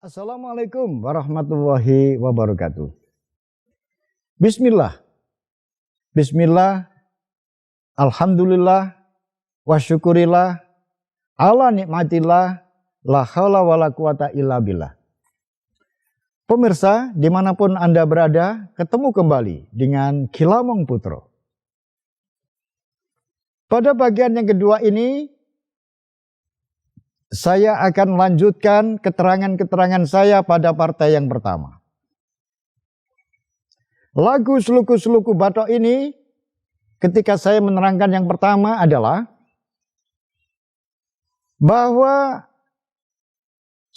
Assalamualaikum warahmatullahi wabarakatuh. Bismillah. Bismillah. Alhamdulillah. Wa syukurillah. Ala nikmatillah. La haula wa la quwata illa billah. Pemirsa, dimanapun Anda berada, ketemu kembali dengan Kilamong Putro. Pada bagian yang kedua ini, saya akan melanjutkan keterangan-keterangan saya pada partai yang pertama. Lagu Seluku-Seluku Batok ini, ketika saya menerangkan yang pertama adalah bahwa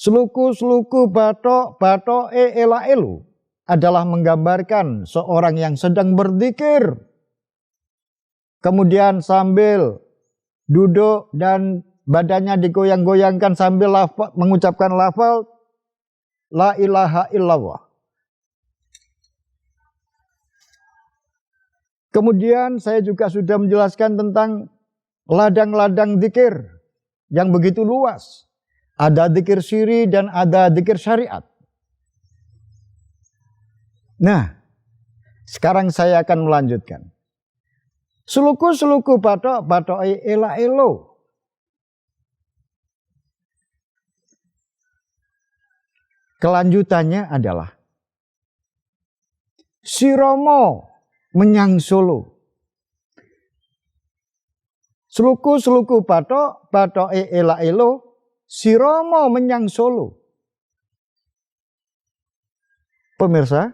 Seluku-Seluku Batok ela elu adalah menggambarkan seorang yang sedang berzikir, kemudian sambil duduk dan badannya digoyang-goyangkan sambil mengucapkan lafal La ilaha illallah. Kemudian saya juga sudah menjelaskan tentang ladang-ladang zikir yang begitu luas. Ada zikir syiri dan ada zikir syariat. Nah, sekarang saya akan melanjutkan. Seluku-seluku batok ela elo. Kelanjutannya adalah Si Romo menyang Solo. Seluku-seluku batok ela elo, Si Romo menyang Solo. Pemirsa,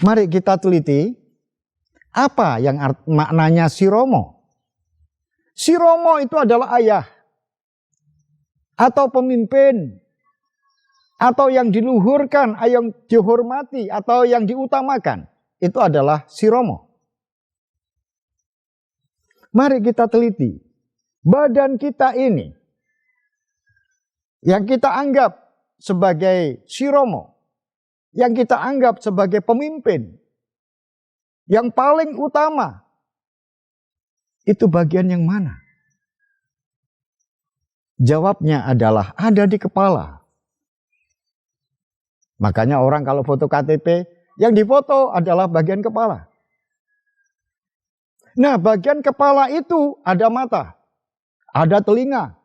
mari kita teliti apa yang maknanya Si Romo. Si Romo itu adalah ayah atau pemimpin, atau yang diluhurkan, yang dihormati, atau yang diutamakan. Itu adalah Si Romo. Mari kita teliti. Badan kita ini, yang kita anggap sebagai Si Romo, yang kita anggap sebagai pemimpin, yang paling utama, itu bagian yang mana? Jawabnya adalah ada di kepala. Makanya orang kalau foto KTP, yang difoto adalah bagian kepala. Nah, bagian kepala itu ada mata, ada telinga,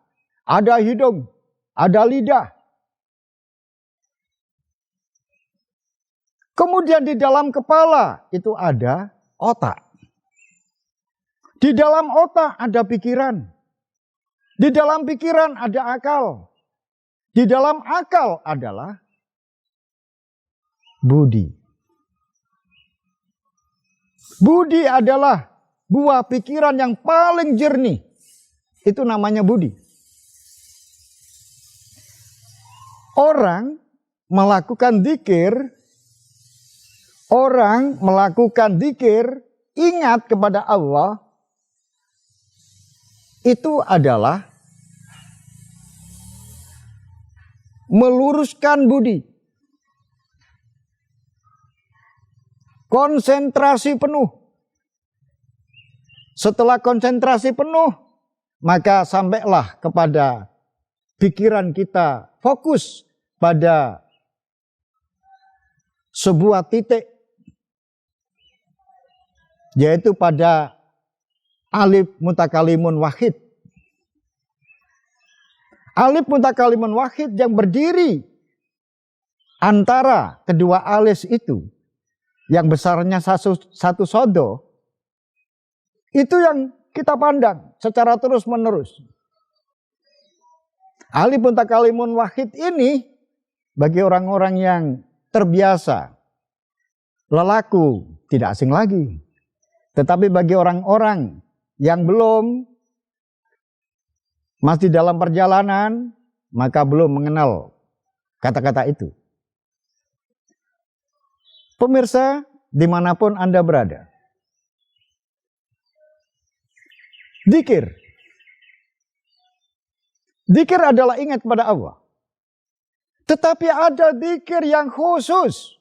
ada hidung, ada lidah. Kemudian di dalam kepala itu ada otak. Di dalam otak ada pikiran. Di dalam pikiran ada akal. Di dalam akal adalah budi. Budi adalah buah pikiran yang paling jernih. Itu namanya budi. Orang melakukan zikir, ingat kepada Allah, itu adalah meluruskan budi. Konsentrasi penuh. Setelah konsentrasi penuh, maka sampailah kepada pikiran kita fokus pada sebuah titik, yaitu pada alif mutakalimun wahid. Alif mutakalimun wahid yang berdiri antara kedua alis itu, yang besarnya satu sodo, itu yang kita pandang secara terus menerus. Alif mutakalimun wahid ini bagi orang-orang yang terbiasa, lelaku, tidak asing lagi. Tetapi bagi orang-orang yang belum, masih dalam perjalanan, maka belum mengenal kata-kata itu. Pemirsa, dimanapun Anda berada, zikir adalah ingat kepada Allah. Tetapi ada zikir yang khusus,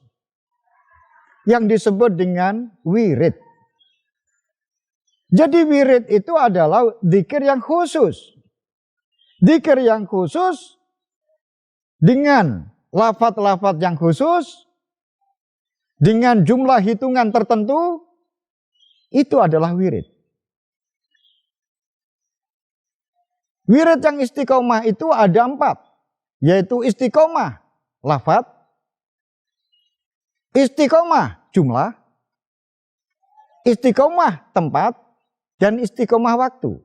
yang disebut dengan wirid. Jadi wirid itu adalah zikir yang khusus. Zikir yang khusus dengan lafaz-lafaz yang khusus, dengan jumlah hitungan tertentu, itu adalah wirid. Wirid yang istiqomah itu ada 4, yaitu istiqomah lafaz, istiqomah jumlah, istiqomah tempat, dan istiqomah waktu.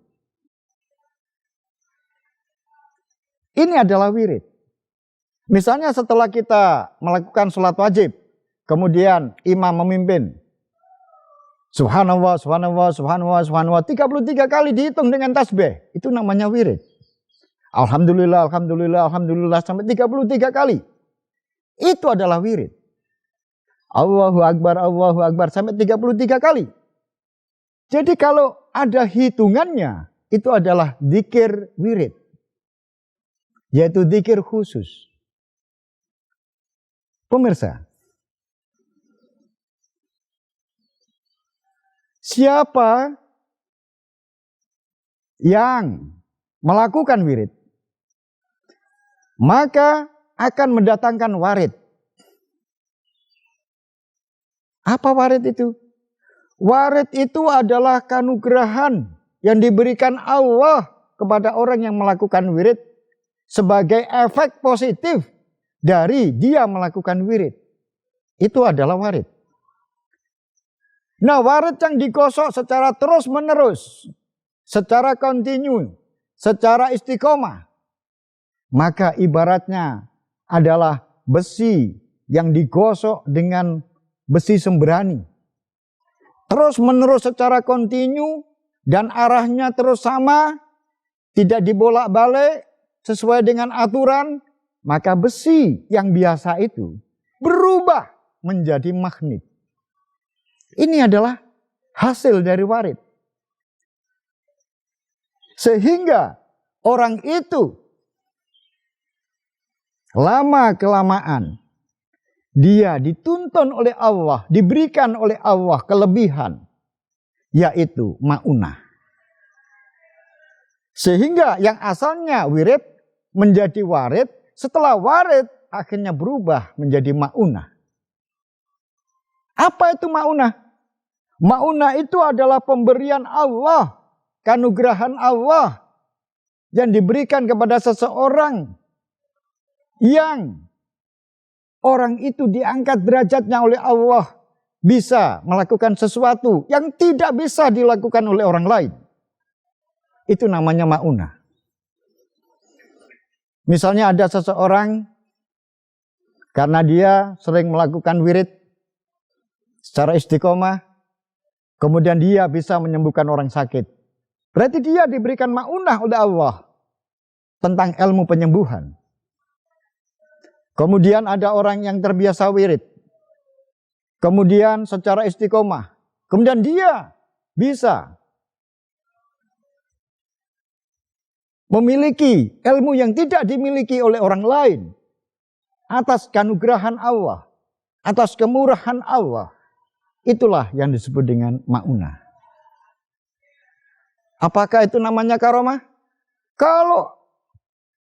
Ini adalah wirid. Misalnya setelah kita melakukan sholat wajib, kemudian imam memimpin, subhanallah, subhanallah, subhanallah, subhanallah, 33 kali dihitung dengan tasbih, itu namanya wirid. Alhamdulillah, alhamdulillah, alhamdulillah, sampai 33 kali. Itu adalah wirid. Allahu Akbar, sampai 33 kali. Jadi kalau ada hitungannya, itu adalah dzikir wirid. Yaitu dzikir khusus. Pemirsa, siapa yang melakukan wirid, maka akan mendatangkan warid. Apa warid itu? Warid itu adalah kanugrahan yang diberikan Allah kepada orang yang melakukan wirid sebagai efek positif dari dia melakukan wirid. Itu adalah warid. Nah, warid yang digosok secara terus-menerus, secara kontinu, secara istiqomah, maka ibaratnya adalah besi yang digosok dengan besi sembrani. Terus-menerus secara kontinu dan arahnya terus sama, tidak dibolak-balik sesuai dengan aturan, maka besi yang biasa itu berubah menjadi magnet. Ini adalah hasil dari warid. Sehingga orang itu lama-kelamaan dia dituntun oleh Allah, diberikan oleh Allah kelebihan, yaitu ma'unah. Sehingga yang asalnya wirid menjadi warid, setelah warid akhirnya berubah menjadi ma'unah. Apa itu ma'unah? Ma'unah itu adalah pemberian Allah, kanugrahan Allah yang diberikan kepada seseorang yang orang itu diangkat derajatnya oleh Allah, bisa melakukan sesuatu yang tidak bisa dilakukan oleh orang lain. Itu namanya ma'unah. Misalnya ada seseorang, karena dia sering melakukan wirid secara istiqomah, kemudian dia bisa menyembuhkan orang sakit. Berarti dia diberikan ma'unah oleh Allah tentang ilmu penyembuhan. Kemudian ada orang yang terbiasa wirid, kemudian secara istiqomah, kemudian dia bisa memiliki ilmu yang tidak dimiliki oleh orang lain atas kanugrahan Allah, atas kemurahan Allah. Itulah yang disebut dengan ma'unah. Apakah itu namanya karomah? Kalau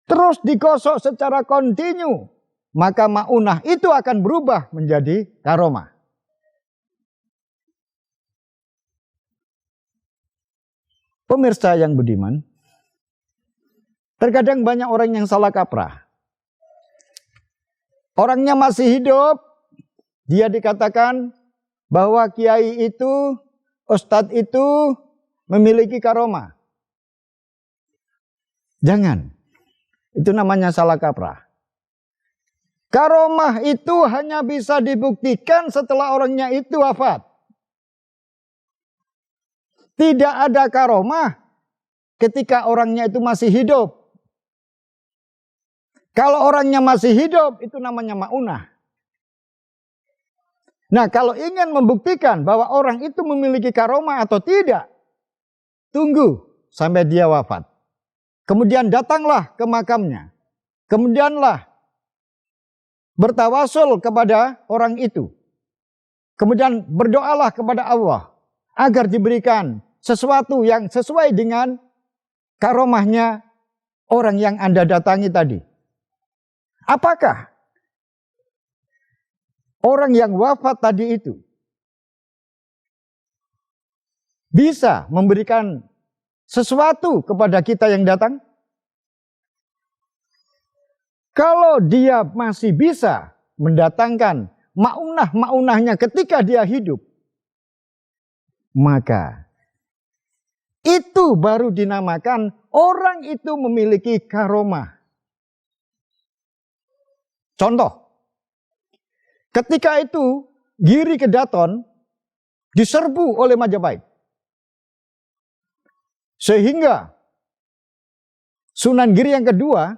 terus digosok secara kontinu, maka ma'unah itu akan berubah menjadi karomah. Pemirsa yang budiman, terkadang banyak orang yang salah kaprah. Orangnya masih hidup, dia dikatakan bahwa kiai itu, ustadz itu memiliki karomah. Jangan, itu namanya salah kaprah. Karomah itu hanya bisa dibuktikan setelah orangnya itu wafat. Tidak ada karomah ketika orangnya itu masih hidup. Kalau orangnya masih hidup, itu namanya ma'unah. Nah, kalau ingin membuktikan bahwa orang itu memiliki karomah atau tidak, tunggu sampai dia wafat. Kemudian datanglah ke makamnya. Kemudianlah bertawasul kepada orang itu. Kemudian berdoalah kepada Allah agar diberikan sesuatu yang sesuai dengan karomahnya orang yang Anda datangi tadi. Apakah orang yang wafat tadi itu bisa memberikan sesuatu kepada kita yang datang? Kalau dia masih bisa mendatangkan maunah-maunahnya ketika dia hidup, maka itu baru dinamakan orang itu memiliki karomah. Contoh, ketika itu Giri Kedaton diserbu oleh Majapahit, sehingga Sunan Giri yang kedua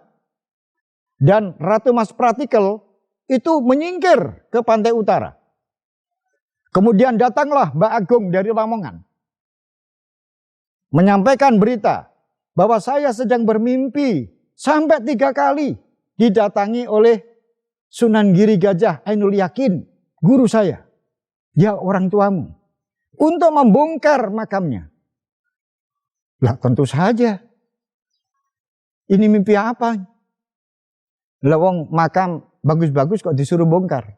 dan Ratu Mas Pratikel itu menyingkir ke pantai utara. Kemudian datanglah Mbak Agung dari Lamongan, menyampaikan berita bahwa saya sedang bermimpi sampai 3 kali didatangi oleh Sunan Giri Gajah Ainul Yakin, guru saya, ya orang tuamu, untuk membongkar makamnya. Lah tentu saja, ini mimpi apa? Lawang makam bagus-bagus kok disuruh bongkar.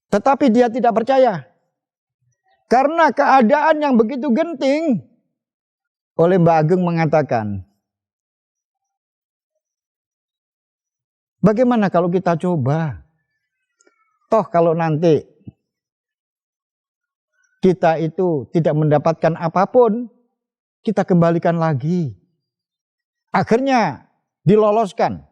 Tetapi dia tidak percaya. Karena keadaan yang begitu genting. Oleh Mbak Agung mengatakan, bagaimana kalau kita coba? Toh kalau nanti kita itu tidak mendapatkan apapun, kita kembalikan lagi. Akhirnya diloloskan.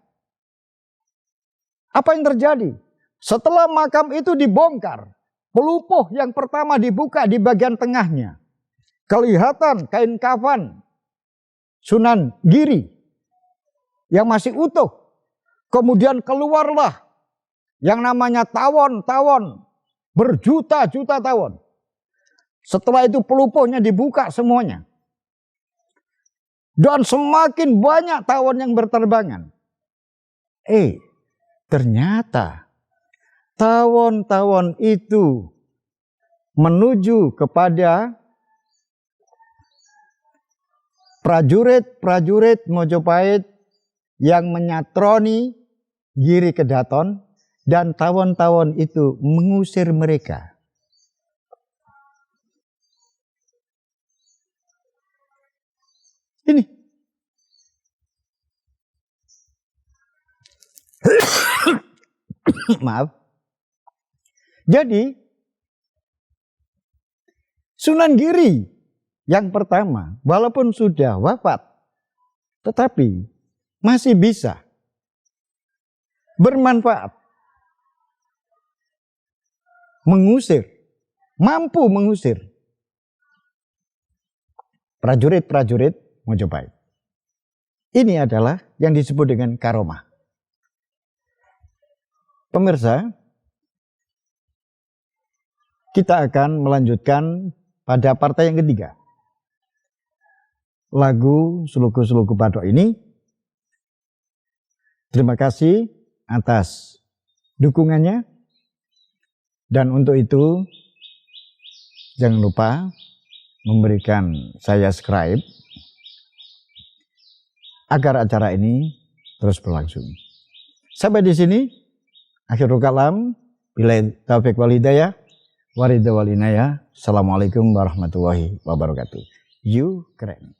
Apa yang terjadi? Setelah makam itu dibongkar, pelupuh yang pertama dibuka di bagian tengahnya. Kelihatan kain kafan Sunan Giri yang masih utuh. Kemudian keluarlah yang namanya tawon-tawon, berjuta-juta tawon. Setelah itu pelupuhnya dibuka semuanya. Dan semakin banyak tawon yang berterbangan. Ternyata tawon-tawon itu menuju kepada prajurit-prajurit Mojopahit yang menyatroni Giri Kedaton, dan tawon-tawon itu mengusir mereka. Ini maaf. Jadi Sunan Giri yang pertama, walaupun sudah wafat, tetapi masih bisa bermanfaat, mengusir, mampu mengusir prajurit-prajurit Mojopahit. Ini adalah yang disebut dengan karomah. Pemirsa, kita akan melanjutkan pada partai yang ketiga. Lagu Sluku-Sluku Bathok ini. Terima kasih atas dukungannya. Dan untuk itu, jangan lupa memberikan saya subscribe agar acara ini terus berlangsung. Sampai di sini. Akhirul kalam, billahi taufiq wal hidayah, waridha wal inayah. Assalamualaikum warahmatullahi wabarakatuh. You keren.